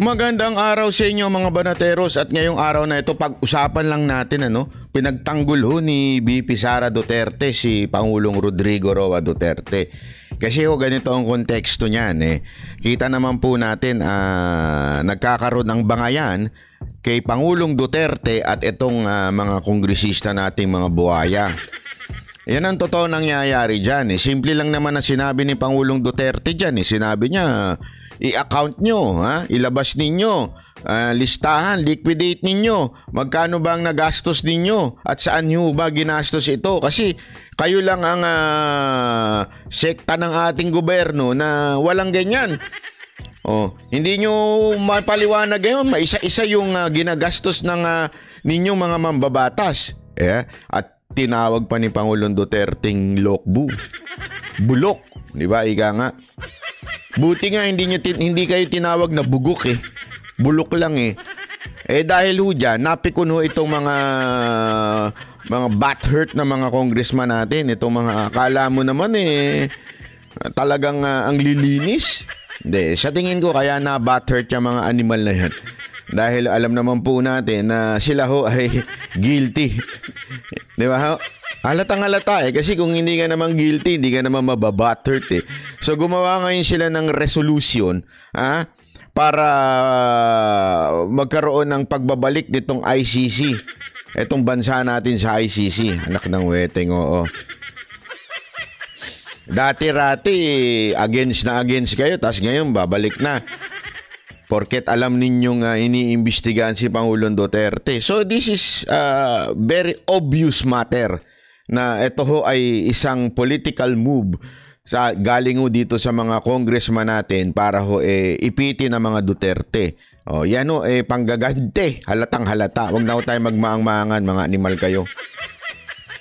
Magandang araw sa inyo mga banateros at ngayong araw na ito pag-usapan lang natin pinagtanggol ni VP Sara Duterte si Pangulong Rodrigo Roa Duterte. Kasi ganito ang konteksto niyan Kita naman po natin nagkakaroon ng bangayan kay Pangulong Duterte at itong mga kongresista nating mga buhaya. Yan ang totoo nangyayari dyan Simple lang naman na sinabi ni Pangulong Duterte dyan Sinabi niya, i-account nyo, ilabas ninyo, listahan, liquidate ninyo, magkano ba ang nagastos ninyo at saan nyo ba ginastos ito? Kasi kayo lang ang sekta ng ating gobyerno na walang ganyan. Hindi nyo mapaliwanag ngayon, isa-isa yung ginagastos ng ninyong mga mambabatas. At tinawag pa ni Pangulong Duterteng lokbu. Bulok, di ba? Ika nga. Buti nga hindi kayo tinawag na bugok Bulok lang dahil dyan, napikon itong mga butthurt na mga congressman natin. Itong mga akala mo naman talagang ang lilinis. Hindi, sa tingin ko kaya na butthurt yung mga animal na yan. Dahil alam naman po natin na sila ay guilty. Di ba? Halatang halata kasi kung hindi ka naman guilty, hindi ka naman mababutthurt So gumawa ngayon sila ng resolution para magkaroon ng pagbabalik nitong ICC. Itong bansa natin sa ICC. Anak ng weteng, oo. Dati-rati against kayo, tas ngayon babalik na. Porket alam ninyong iniimbestigahan si Pangulong Duterte. So this is very obvious matter na ito ay isang political move galing dito sa mga congressman natin para ipitin ang mga Duterte. Yan panggagante, halatang halata. Huwag na tayo magmaang-maangan, mga animal kayo.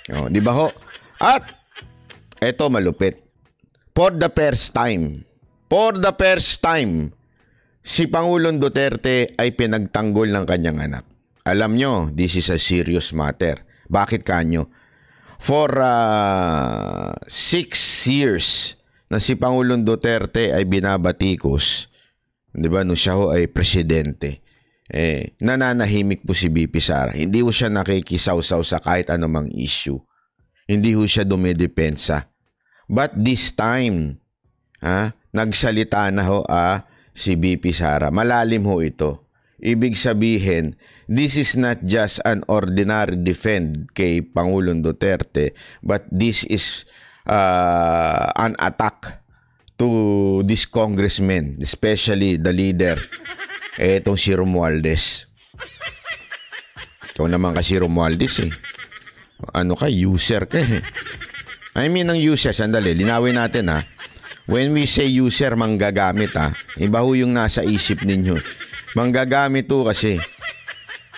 Di ba ho? At eto malupit. For the first time, si Pangulong Duterte ay pinagtanggol ng kanyang anak. Alam nyo, this is a serious matter. Bakit kanyo? For 6 years na si Pangulong Duterte ay binabatikos, di ba, no siya ay presidente, nananahimik po si VP Sara. Hindi ho siya nakikisaw-saw sa kahit anumang issue. Hindi ho siya dumidepensa. But this time, nagsalita na si VP Sara. Malalim ho ito. Ibig sabihin, this is not just an ordinary defend kay Pangulong Duterte, but this is an attack to this congressman, especially the leader, itong si Romualdez. Ikaw naman kasi Romualdez Ano ka? User ka I mean, ang user, sandali, linawin natin When we say user, manggagamit iba ho yung nasa isip ninyo. Manggagamit to kasi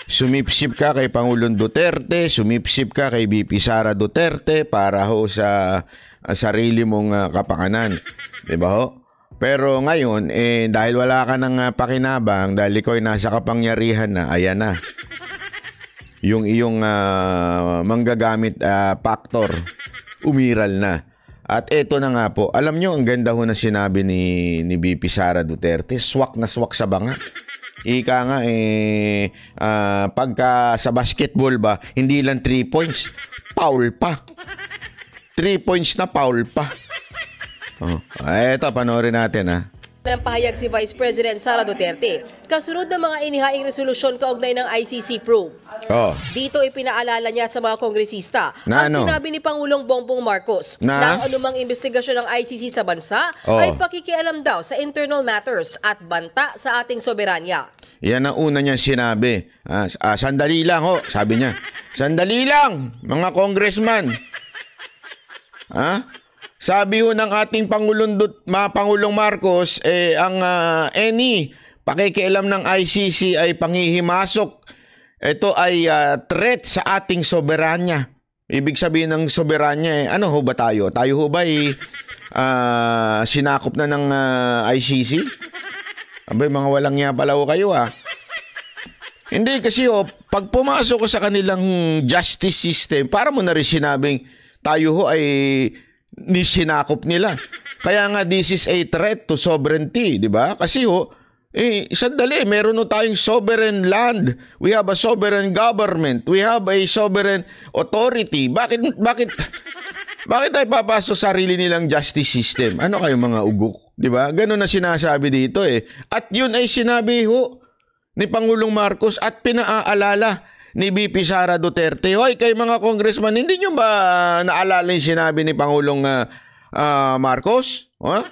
sumipsip ka kay Pangulong Duterte, sumipsip ka kay VP Sara Duterte para ho sa sarili mong kapakanan. Diba ho? Pero ngayon, dahil wala ka ng pakinabang, dahil ikaw ay nasa kapangyarihan na, ayan na. Yung iyong manggagamit factor, umiral na. At eto na nga po, alam nyo, ang ganda ho na sinabi ni VP Sara Duterte, swak na swak sa banga. Ika nga pagka sa basketball ba, hindi lang 3 points, foul pa. 3 points na foul pa. Eto, panoorin natin Ng pahayag si Vice President Sara Duterte, kasunod ng mga inihaing resolusyon kaugnay ng ICC probe. Dito ipinaalala niya sa mga kongresista ang sinabi ni Pangulong Bongbong Marcos na ang anumang investigasyon ng ICC sa bansa ay pakikialam daw sa internal matters at banta sa ating soberanya. Yan ang una niyang sinabi. Sandali lang sabi niya. Sandali lang, mga congressman. Sabi ho ng ating Pangulong Marcos, ang pakikialam ng ICC ay panghihimasok. Ito ay threat sa ating soberanya. Ibig sabihin ng soberanya ano ho ba tayo? Tayo ho ba sinakop na ng ICC? Abay, mga walang niya pala ho kayo Hindi kasi pag pumasok ko sa kanilang justice system, para mo na rin sinabing tayo ho ay sinakop nila. Kaya nga this is a threat to sovereignty, di ba? Kasi Sandali, meron na tayong sovereign land. We have a sovereign government. We have a sovereign authority. Bakit tayo papasok sa sarili nilang justice system? Ano kayo mga ugok? Diba? Ganun na sinasabi dito eh. At yun ay sinabi ni Pangulong Marcos at pinaaalala ni VP Sara Duterte. Hoy, kayo mga congressman, hindi nyo ba naalala yung sinabi ni Pangulong Marcos? Huh?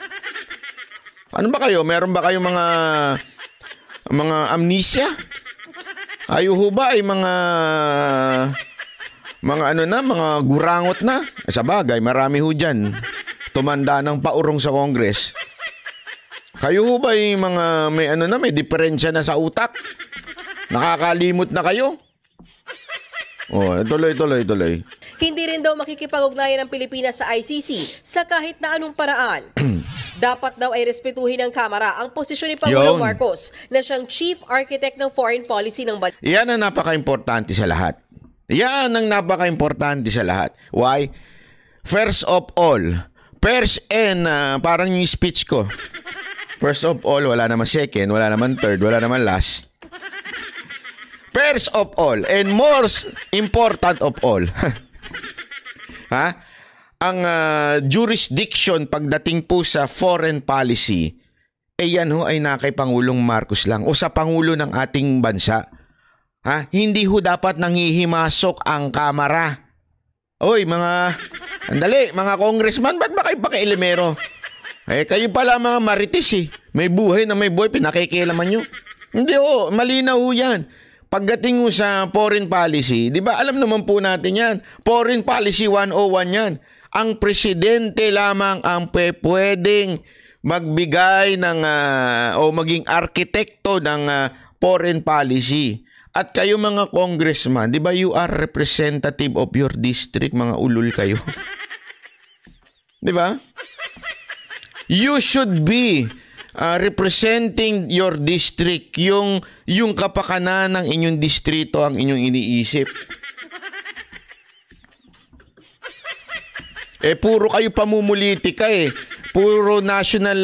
Ano ba kayo? Meron ba kayong mga amnesia? Kayo ho ba ay mga gurangot na? Sa bagay, marami ho dyan. Tumanda ng paurong sa Congress. Kayo ho ba ay may diferensya na sa utak? Nakakalimot na kayo? Tuloy. Hindi rin daw makikipag-ugnayan ng Pilipinas sa ICC sa kahit na anong paraan. Dapat daw ay respetuhin ng Kamara ang posisyon ni Pangulong Marcos na siyang chief architect ng foreign policy ng bansa. Yan ang napaka-importante sa lahat. Why? First of all, parang yung speech ko. First of all, wala naman second, wala naman third, wala naman last. First of all, and most important of all, ang jurisdiction pagdating po sa foreign policy, yan ho ay na kay Pangulong Marcos lang o sa Pangulo ng ating bansa. Hindi ho dapat nanghihimasok ang Kamara. Oy, mga congressman, ba't ba kayo pakialamero? Kayo pala mga marites eh. May buhay, pinakikialaman nyo. Hindi ho, malinaw ho yan. Pagdating ho sa foreign policy, di ba alam naman po natin yan. Foreign policy 101 yan. Ang presidente lamang ang pwedeng magbigay ng o maging arkitekto ng foreign policy. At kayo mga congressman, di ba you are representative of your district, mga ulul kayo? Di ba? You should be representing your district, yung kapakanan ng inyong distrito ang inyong iniisip. Puro kayo pamumulitika eh. Puro national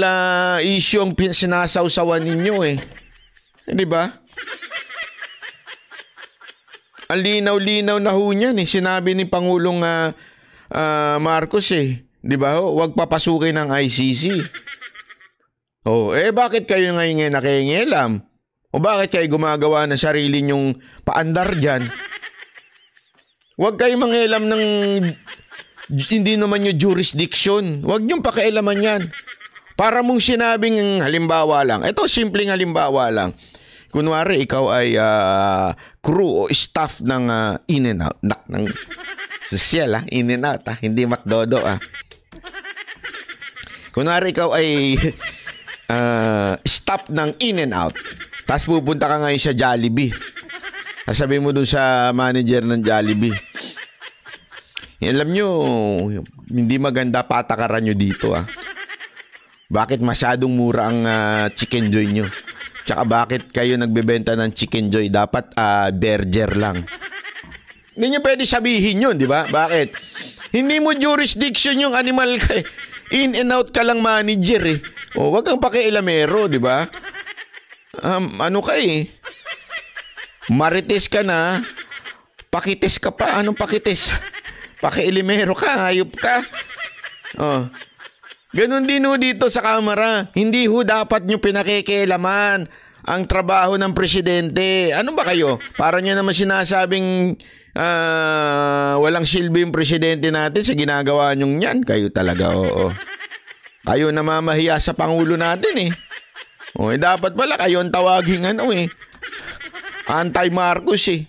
issue ang sinasawsawan ninyo eh. Di ba? Ang linaw-linaw na ho niyan eh. Sinabi ni Pangulong Marcos eh. Di ba ho? Huwag papasukin ng ICC. Bakit kayo ngayon nakikingialam? O bakit kayo gumagawa ng sarili nyong paandar dyan? Huwag kayo mangialam ng hindi naman yung jurisdiction. Huwag niyong pakialaman yan. Para mong sinabing halimbawa lang. Ito, simpleng halimbawa lang. Kunwari, ikaw ay crew o staff ng In-N-Out. Ng social, In-N-Out. Hindi McDodo. Kunwari, ikaw ay staff ng In-N-Out. Tapos pupunta ka ngayon sa Jollibee. Sabi mo dun sa manager ng Jollibee, alam nyo, hindi maganda patakaran nyo dito Bakit masyadong mura ang Chicken Joy nyo? Tsaka bakit kayo nagbebenta ng Chicken Joy? Dapat burger lang. Hindi nyo pwede sabihin yun, di ba? Bakit? Hindi mo jurisdiction yung animal ka. In-N-Out ka lang manager eh. Wag kang pakialamero, di ba? Ano ka eh? Marites ka na. Pakites ka pa. Anong pakites? Pakialamero ka. Hayop ka. Ganon din ho dito sa Kamara. Hindi ho dapat nyo pinakikialaman ang trabaho ng presidente. Ano ba kayo? Para nyo naman sinasabing walang silbi yung presidente natin sa ginagawa nyong yan. Kayo talaga, oo. Kayo namamahiya sa Pangulo natin eh. Dapat pala kayo ang tawaging anti-Marcos eh.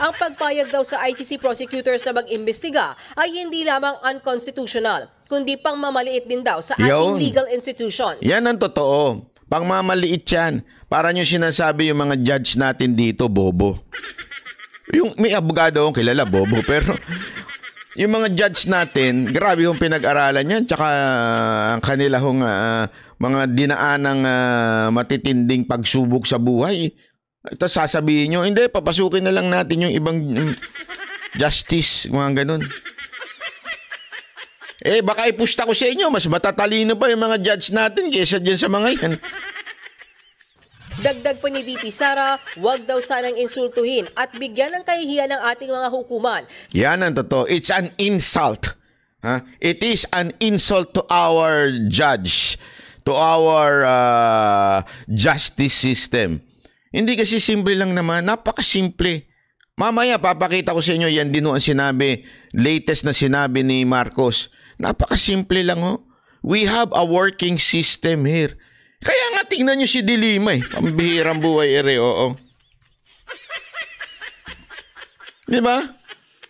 Ang pagpayag daw sa ICC prosecutors na mag-imbestiga ay hindi lamang unconstitutional, kundi pangmamaliit din daw sa ating legal institutions. Yan ang totoo. Pangmamaliit yan. Para nyo sinasabi yung mga judge natin dito, bobo. Yung may abogado akong kilala, bobo. Pero yung mga judge natin, grabe yung pinag-aralan yan. Tsaka ang kanila mga dinaanang matitinding pagsubok sa buhay. Tapos sasabihin nyo, hindi, papasukin na lang natin yung ibang justice, mga ganun. Baka ipusta ko sa inyo, mas matatalino pa yung mga judge natin kaysa dyan sa mga yan. Dagdag pa ni VP Sara, huwag daw sanang insultuhin at bigyan ng kahihiyan ng ating mga hukuman. Yan ang totoo. It's an insult. It is an insult to our judge, to our justice system. Hindi kasi simple lang naman. Napakasimple. Mamaya papakita ko sa inyo yan din ang sinabi, latest na sinabi ni Marcos. Napakasimple lang ho. We have a working system here. Kaya nga tingnan nyo si Dilima eh. Pambihirang buhay ere, oo. Diba?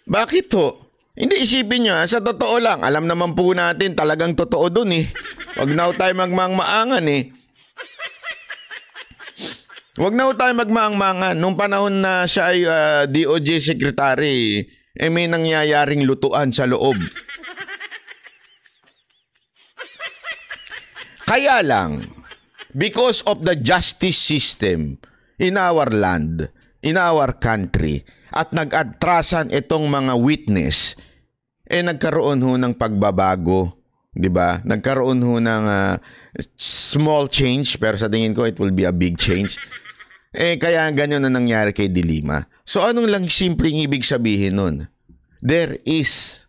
Bakit ho? Hindi isipin nyo, sa totoo lang. Alam naman po natin talagang totoo dun eh. Huwag na tayo magmangmaangan eh. Huwag na tayo magmangmangan. Nung panahon na siya ay DOJ Secretary, may nangyayaring lutuan sa loob. Kaya lang, because of the justice system in our land, in our country, at nag-atrasan itong mga witness, nagkaroon ho ng pagbabago, di ba? Nagkaroon ho ng small change, pero sa tingin ko it will be a big change. Kaya ganyan na nangyari kay Dilima. So anong lang simpleng ibig sabihin nun? There is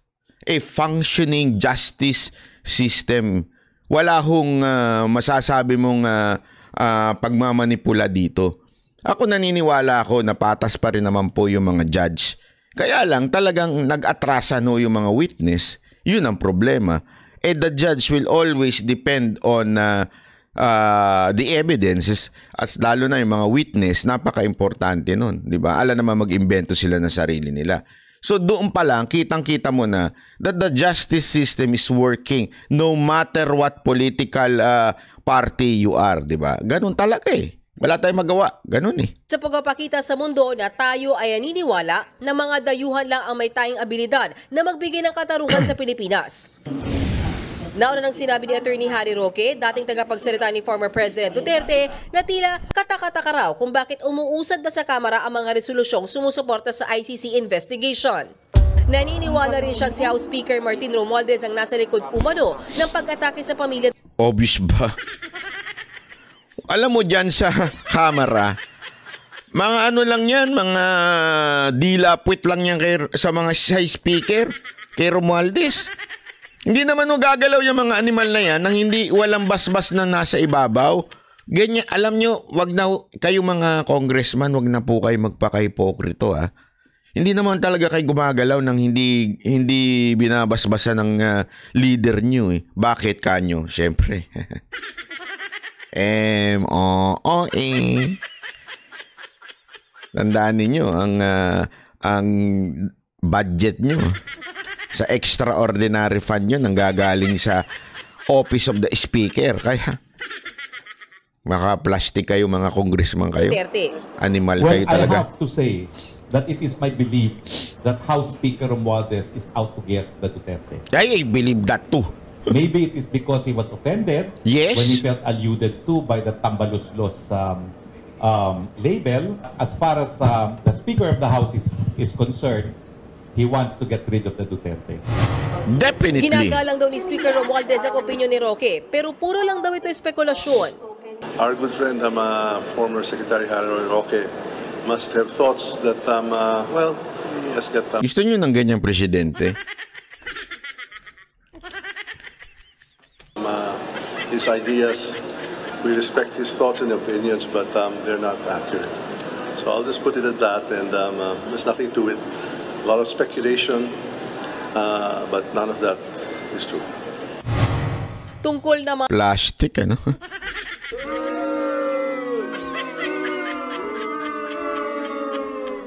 a functioning justice system. Wala hong masasabi mong pagmamanipula dito. Ako naniniwala ako na patas pa rin naman po yung mga judge. Kaya lang talagang nag-atrasan ho yung mga witness. Yun ang problema. The judge will always depend on the evidences, at lalo na yung mga witness, napaka-importante nun. Diba? Alam naman mag-imbento sila ng sarili nila. So doon pa lang, kitang-kita mo na that the justice system is working no matter what political party you are. Diba? Ganun talaga eh. Wala tayong magawa. Ganun eh. Sa pagpapakita sa mundo na tayo ay naniniwala na mga dayuhan lang ang may tayong abilidad na magbigay ng katarungan sa Pilipinas. Nauna nang sinabi ni Attorney Harry Roque, dating tagapagsalita ni former President Duterte, na tila katakataka raw kung bakit umuusad na sa Kamara ang mga resolusyong sumusuporta sa ICC investigation. Naniniwala rin siya si House Speaker Martin Romualdez ang nasa likod umano ng pag-atake sa pamilya. Obvious ba? Alam mo dyan sa Kamara, mga ano lang yan, mga dilapwit lang yan sa mga Speaker, kay Romualdez. Hindi naman gagalaw yung mga animal na yan nang hindi walang basbas na nasa ibabaw. Ganyan, alam nyo, wag na kayo mga congressman, wag na po kayo magpaka-hipokrito ah. Hindi naman talaga kayo gumagalaw nang hindi binabasbasa ng leader nyo eh. Bakit kanyo? Siyempre. Tandaan ninyo ang budget nyo sa extraordinary fund nyo nanggagaling sa Office of the Speaker. Kaya maka-plastic kayo, mga congressman kayo. Animal kayo talaga. I have to say that it is my belief that House Speaker Romualdez is out to get the Duterte. I believe that too. Maybe it is because he was offended when he felt alluded to by the Tambaluslos label. As far as the Speaker of the House is concerned, he wants to get rid of the Duterte. Definitely. Ginagalang daw ni Speaker Romualdez ang opinyon ni Roque, pero puro lang daw ito spekulasyon. Our good friend, former Secretary Harry Roque, must have thoughts that, well, he has got... Gusto nyo ng ganyang presidente? His ideas, we respect his thoughts and opinions, but they're not accurate. So I'll just put it at that, and there's nothing to it. A lot of speculation, but none of that is true. Tungkol naman plastic, ano?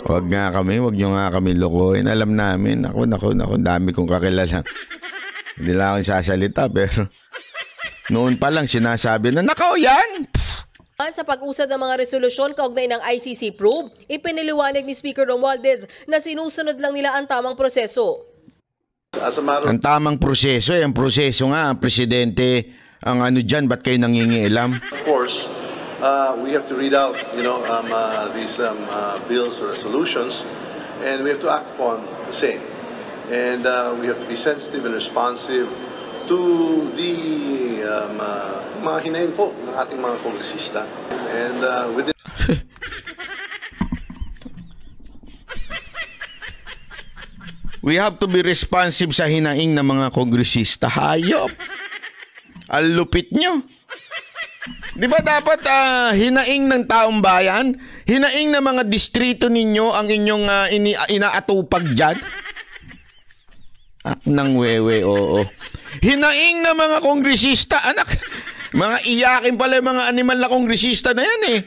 Wag nyo nga kami lokohin. Alam namin, ako, dami kong kakilala. Hindi lang akong sasalita, pero noon pa lang sinasabi na, nakaw yan! sa pag-usad ng mga resolusyon kaugnay ng ICC probe, ipiniliwanag ni Speaker Romualdez na sinusunod lang nila ang tamang proseso. Ang tamang proseso, ang proseso nga, ang presidente, ang ano dyan, ba't kayo nangingialam? Of course, we have to read out, these bills or resolutions, and we have to act upon the same. And we have to be sensitive and responsive to the mga hinaing po ng ating mga kongresista. And within we have to be responsive sa hinaing ng mga kongresista. Hayop. Ang lupit nyo. Di ba dapat hinaing ng taong bayan? Hinaing ng mga distrito ninyo ang inyong inaatupag dyan? Nang wewe, oo. Hinaing ng mga kongresista, anak. Mga iyakin pala yung mga animal na kongresista na yan eh.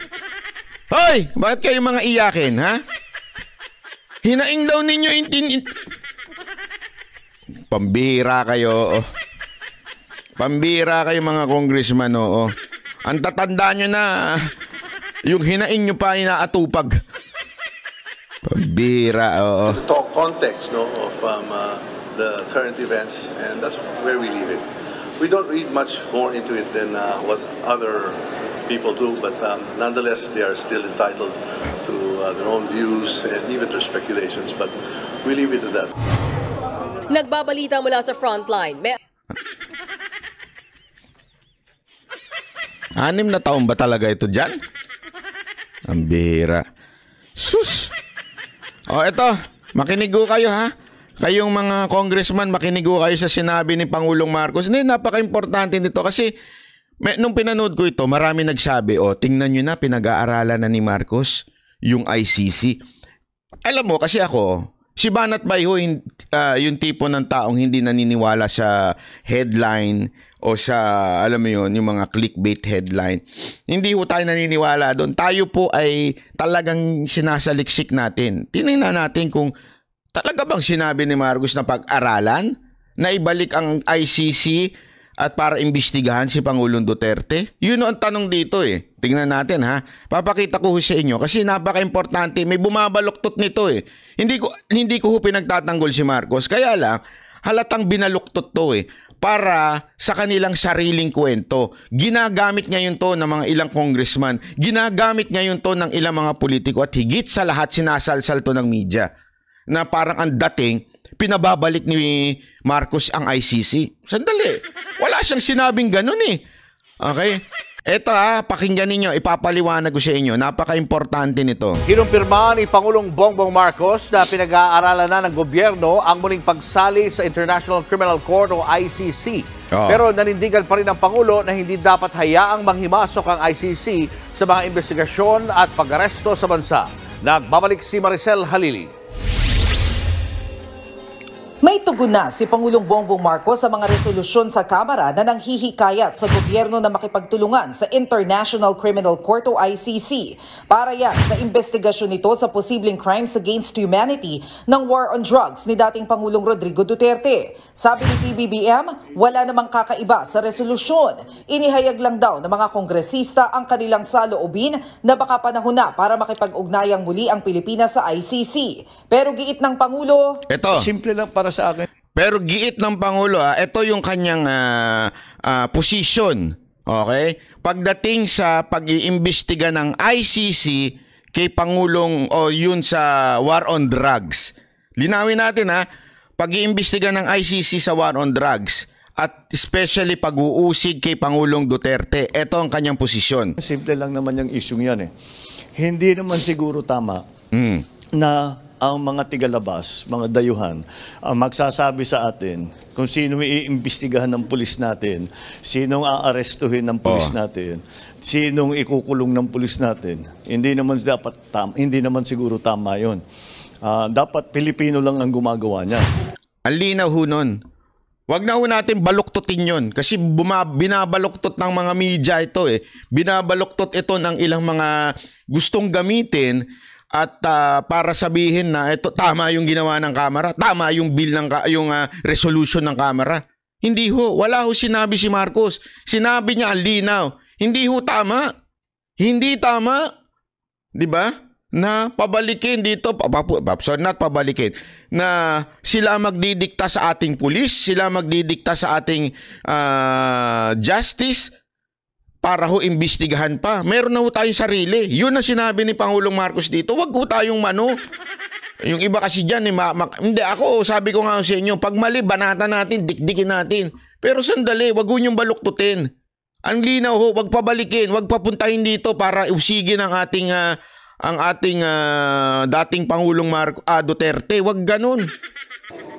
Hoy, bakit kayo mga iyakin, ha? Hinaing daw ninyo pambira kayo, oh. Pambira kayo mga congressman, oo. Ang tatanda nyo na, yung hinaing nyo pa inaatupag. Pambira, oo. the talk context, no, of the current events, and that's where we leave it. We don't read much more into it than what other people do, but nonetheless, they are still entitled to their own views and even their speculations, but we leave it to that. Nagbabalita mula sa frontline. 6 na taon ba talaga ito dyan? Ang bihira. Sus! O eto, makinigo kayo ha. Kayong mga congressman, makinigo kayo sa sinabi ni Pangulong Marcos. Hindi, napaka-importante nito kasi nung pinanood ko ito, marami nagsabi, tingnan nyo na, pinag-aaralan na ni Marcos yung ICC. Alam mo, kasi ako, si Banat Bayho, yung tipo ng taong hindi naniniwala sa headline o sa, alam mo yun, yung mga clickbait headline. Hindi po tayo naniniwala doon. Tayo po ay talagang sinasaliksik natin. Tinignan natin kung talaga bang sinabi ni Marcos na pag-aralan, na ibalik ang ICC at para imbestigahan si Pangulong Duterte? Yun ang tanong dito eh. Tingnan natin ha. Papakita ko sa inyo kasi napaka-importante. May bumabaluktot nito eh. Hindi ko pinagtatanggol si Marcos. Kaya lang, halatang binaluktot to eh. Para sa kanilang sariling kwento. Ginagamit ngayon to ng mga ilang congressman. Ginagamit ngayon to ng ilang mga politiko. At higit sa lahat, sinasalsal to ng media. Na parang ang dating, pinababalik ni Marcos ang ICC. Sandali. Wala siyang sinabing ganun eh. Okay? Eto pakinggan ninyo, ipapaliwanag ko sa inyo. Napaka-importante nito. Kinumpirma ni Pangulong Bongbong Marcos na pinag-aaralan na ng gobyerno ang muling pagsali sa International Criminal Court o ICC. Pero nanindigan pa rin ang Pangulo na hindi dapat hayaang manghimasok ang ICC sa mga investigasyon at pag-aresto sa bansa. Nagbabalik si Maricel Halili. May tugon na si Pangulong Bongbong Marcos sa mga resolusyon sa Kamara na nanghihikayat sa gobyerno na makipagtulungan sa International Criminal Court o ICC para yan sa investigasyon nito sa posibleng crimes against humanity ng war on drugs ni dating Pangulong Rodrigo Duterte. Sabi ni PBBM, wala namang kakaiba sa resolusyon. Inihayag lang daw ng mga kongresista ang kanilang saloobin na baka panahon na para makipag-ugnayang muli ang Pilipinas sa ICC. Pero giit ng Pangulo, simple lang para sa akin. Pero giit ng Pangulo, ito yung kanyang position. Okay? Pagdating sa pag-iimbestiga ng ICC kay Pangulong o yun sa war on drugs. Linawin natin pag-iimbestiga ng ICC sa war on drugs at especially pag-uusig kay Pangulong Duterte. Ito ang kanyang posisyon. Simple lang naman yung issue yan eh. Hindi naman siguro tama na ang mga tigalabas, mga dayuhan, ang magsasabi sa atin kung sino iimbestigahan ng pulis natin, sinong aarestuhin ng pulis natin, sinong ikukulong ng pulis natin. Hindi naman siguro tama 'yon. Dapat Pilipino lang ang gumagawa niyan. Ang linaw ho nun. Wag na ho natin baluktutin yon kasi binabaluktot ng mga media ito eh. Binabaluktot ito ng ilang mga gustong gamitin at para sabihin na ito tama yung ginawa ng Kamara, tama yung bill ng resolution ng Kamara. Hindi ho, wala ho sinabi si Marcos. Sinabi niya ang linaw. Hindi ho tama. Hindi tama. 'Di ba? Na pabalikin dito, not pabalikin, na sila magdidikta sa ating pulis, sila magdidikta sa ating justice para ho imbestigahan pa. Meron na ho tayong sarili. Yun ang sinabi ni Pangulong Marcos dito. Wag ho tayong Yung iba kasi dyan, hindi ako, sabi ko nga sa inyo, pag mali, banata natin, dikdikin natin. Pero sandali, wag ho niyong baluktutin. Ang linaw ho, wag pabalikin, wag papuntahin dito para usigin ang ating dating Pangulong Duterte. Wag ganun.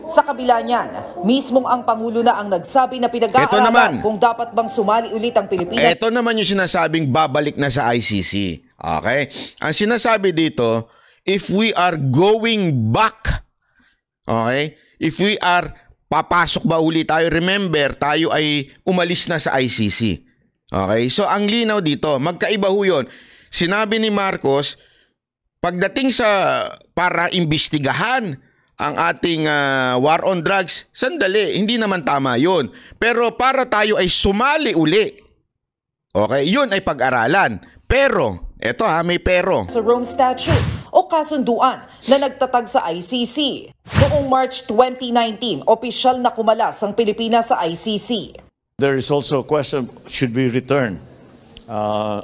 Sa kabila niyan, mismong ang Pangulo na ang nagsabi na pinag-aaralan kung dapat bang sumali ulit ang Pilipinas. Ito naman yung sinasabing babalik na sa ICC. Okay? Ang sinasabi dito, if we are going back, okay? If we are papasok ba uli tayo, remember, tayo ay umalis na sa ICC. Okay? So, ang linaw dito, magkaiba ho yun. Sinabi ni Marcos, pagdating sa para imbestigahan ang ating war on drugs, sandali, hindi naman tama yun. Pero para tayo ay sumali uli, okay, yun ay pag-aralan. Pero, eto may pero. Sa Rome Statute o kasunduan na nagtatag sa ICC. Noong March 2019, opisyal na kumalas ang Pilipinas sa ICC. There is also a question, should we return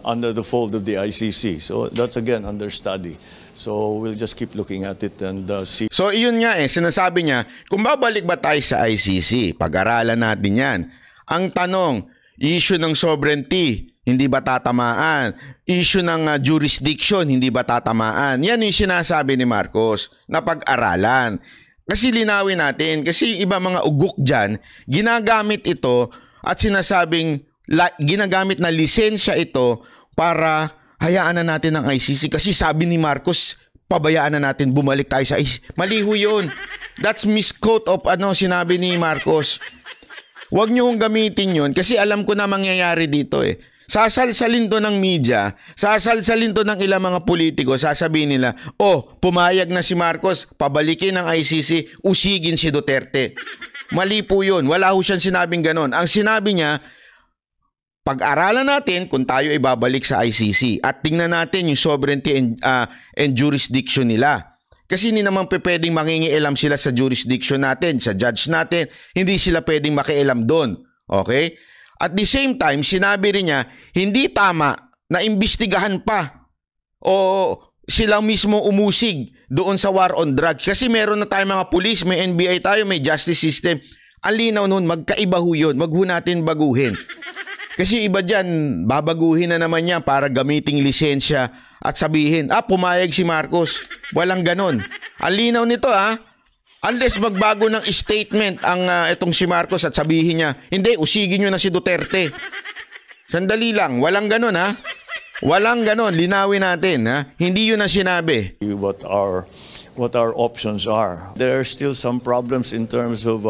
under the fold of the ICC? So that's again under study. So we'll just keep looking at it and see. So iyon nga sinasabi niya, kung babalik ba tayo sa ICC, pag-aralan natin yan. Ang tanong, issue ng sovereignty, hindi ba tatamaan? Issue ng jurisdiction, hindi ba tatamaan? Yan yung sinasabi ni Marcos na pag-aralan. Kasi linawin natin, kasi iba mga ugok dyan, ginagamit ito at sinasabing ginagamit na lisensya ito para hayaan na natin ang ICC. Kasi sabi ni Marcos, pabayaan na natin, bumalik tayo sa ICC. Mali ho yun. That's misquote of sinabi ni Marcos. Huwag nyo hong gamitin yun kasi alam ko na mangyayari dito Sasalsalin to ng media, sasalsalin to ng ilang mga politiko, sasabihin nila, pumayag na si Marcos, pabalikin ng ICC, usigin si Duterte. Mali po yun. Wala ho siyang sinabing ganon. Ang sinabi niya, pag-aralan natin kung tayo ay babalik sa ICC at tingnan natin yung sovereignty and jurisdiction nila. Kasi hindi naman pwedeng mangingialam sila sa jurisdiction natin, sa judge natin. Hindi sila pwedeng makialam doon. Okay? At the same time, sinabi rin niya, hindi tama na imbestigahan pa o sila mismo umusig doon sa war on drugs. Kasi meron na tayong mga pulis, may NBI tayo, may justice system. Ang linaw nun, magkaiba ho yun. Wag ho natin baguhin. Kasi iba dyan, babaguhin na naman yan para gamiting lisensya at sabihin, pumayag si Marcos. Walang ganon. Ang linaw nito unless magbago ng statement ang itong si Marcos at sabihin niya, hindi, usigin nyo na si Duterte. Sandali lang, walang ganon Walang ganon, linawin natin Hindi yun ang sinabi. What our options are. There are still some problems in terms of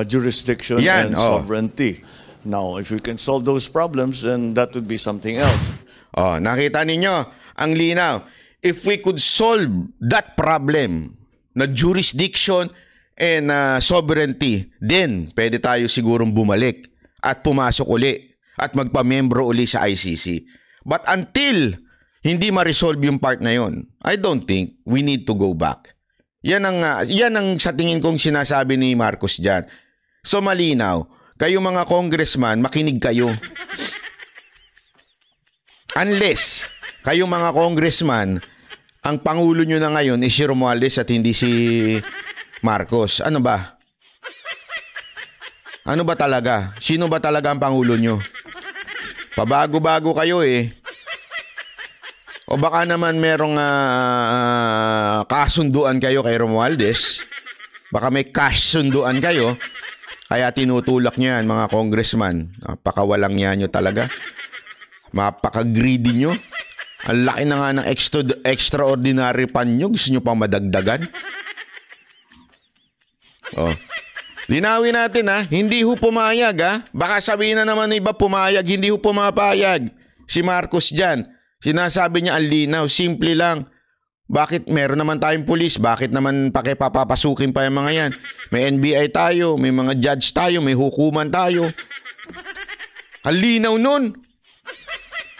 jurisdiction and sovereignty. Now, if we can solve those problems, then that would be something else. Nakita ninyo, ang linaw. If we could solve that problem na jurisdiction and sovereignty, then pwede tayo sigurong bumalik at pumasok uli at magpamembro uli sa ICC. But until hindi ma-resolve yung part na yon, I don't think we need to go back. Yan ang sa tingin kong sinasabi ni Marcos dyan. So malinaw, kayo mga congressman, makinig kayo. Unless kayo mga congressman, ang pangulo nyo na ngayon is si Romualdez at hindi si Marcos. Ano ba? Ano ba talaga? Sino ba talaga ang pangulo nyo? Pabago-bago kayo O baka naman merong kasunduan kayo kay Romualdez. Baka may kasunduan kayo. Kaya tinutulak nyo yan, mga congressman. Napakawalang yan nyo talaga. Mapaka-greedy nyo. Ang laki na nga ng extraordinary pan nyo. Gusto nyo pang madagdagan? Linawin natin Hindi ho pumayag Baka sabihin na naman iba pumayag. Hindi ho pumapayag. Si Marcos dyan. Sinasabi niya ang linaw. Simple lang. Bakit meron naman tayong pulis? Bakit naman papapasukin pa yung mga yan? May NBI tayo. May mga judge tayo. May hukuman tayo. Ang linaw nun.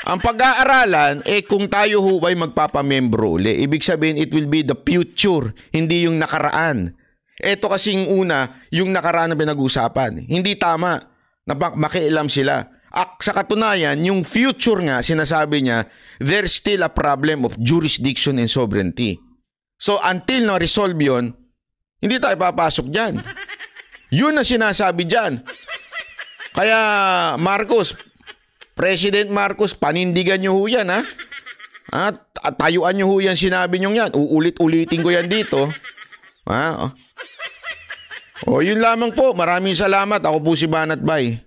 Ang pag-aaralan, kung tayo ho ay magpapamembro uli, ibig sabihin it will be the future, hindi yung nakaraan. Ito kasing una, yung nakaraan na pinag-usapan. Hindi tama na makialam sila. Sa katunayan, yung future nga, sinasabi niya, there's still a problem of jurisdiction and sovereignty. So until na-resolve yun, hindi tayo papasok dyan. Yun na sinasabi dyan. Kaya Marcos, President Marcos, panindigan nyo ho yan, ha? At tayuan nyo ho yan, sinabi nyo yan. Uulit-ulitin ko yan dito. Ha? O, yun lamang po. Maraming salamat. Ako po si Banat Bay.